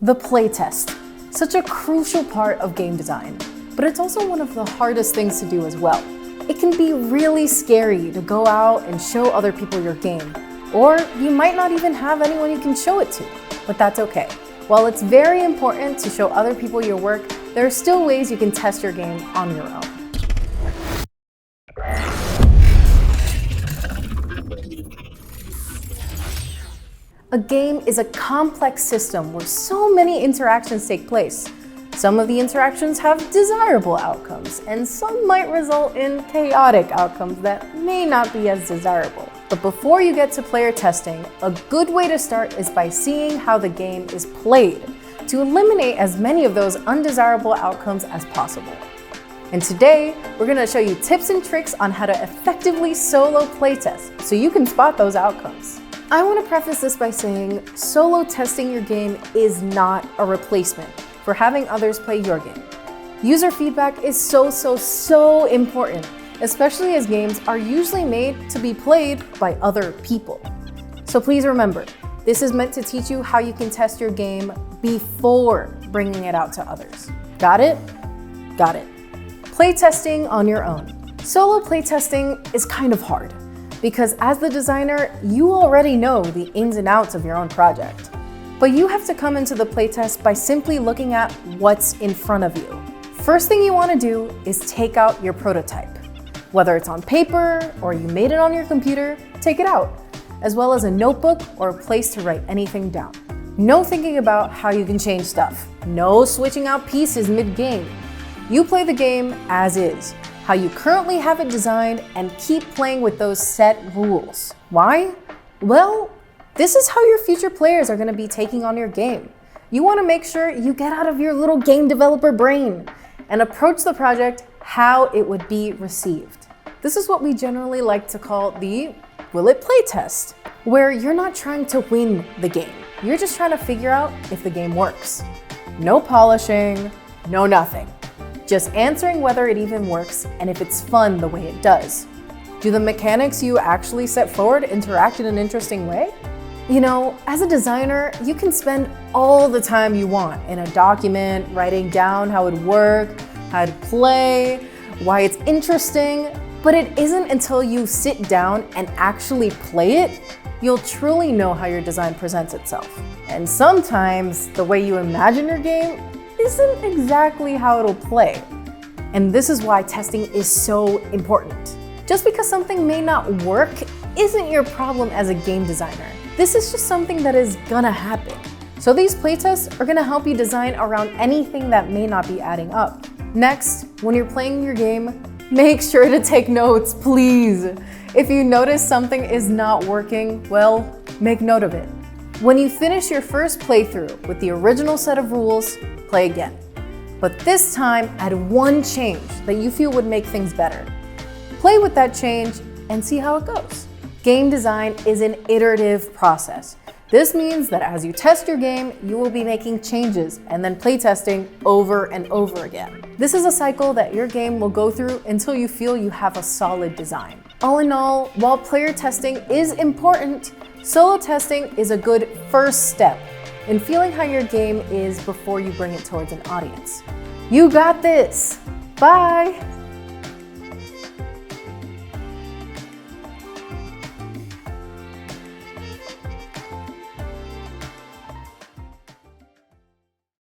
The playtest, such a crucial part of game design, but it's also one of the hardest things to do as well. It can be really scary to go out and show other people your game, or you might not even have anyone you can show it to, but that's okay. While it's very important to show other people your work, there are still ways you can test your game on your own. A game is a complex system where so many interactions take place. Some of the interactions have desirable outcomes, and some might result in chaotic outcomes that may not be as desirable. But before you get to player testing, a good way to start is by seeing how the game is played, to eliminate as many of those undesirable outcomes as possible. And today, we're going to show you tips and tricks on how to effectively solo playtest so you can spot those outcomes. I want to preface this by saying solo testing your game is not a replacement for having others play your game. User feedback is so important, especially as games are usually made to be played by other people. So please remember, this is meant to teach you how you can test your game before bringing it out to others. Got it? Got it. Playtesting on your own. Solo playtesting is kind of hard, because as the designer, you already know the ins and outs of your own project. But you have to come into the playtest by simply looking at what's in front of you. First thing you want to do is take out your prototype. Whether it's on paper or you made it on your computer, take it out, as well as a notebook or a place to write anything down. No thinking about how you can change stuff. No switching out pieces mid-game. You play the game as is, how you currently have it designed, and keep playing with those set rules. Why? Well, this is how your future players are going to be taking on your game. You want to make sure you get out of your little game developer brain and approach the project how it would be received. This is what we generally like to call the will it play test, where you're not trying to win the game. You're just trying to figure out if the game works. No polishing, no nothing. Just answering whether it even works and if it's fun the way it does. Do the mechanics you actually set forward interact in an interesting way? You know, as a designer, you can spend all the time you want in a document, writing down how it would work, how it'd play, why it's interesting, but it isn't until you sit down and actually play it, you'll truly know how your design presents itself. And sometimes the way you imagine your game isn't exactly how it'll play. And this is why testing is so important. Just because something may not work isn't your problem as a game designer. This is just something that is gonna happen. So these playtests are gonna help you design around anything that may not be adding up. Next, when you're playing your game, make sure to take notes, please. If you notice something is not working, well, make note of it. When you finish your first playthrough with the original set of rules, play again. But this time, add one change that you feel would make things better. Play with that change and see how it goes. Game design is an iterative process. This means that as you test your game, you will be making changes and then playtesting over and over again. This is a cycle that your game will go through until you feel you have a solid design. All in all, while player testing is important, solo testing is a good first step in feeling how your game is before you bring it towards an audience. You got this! Bye!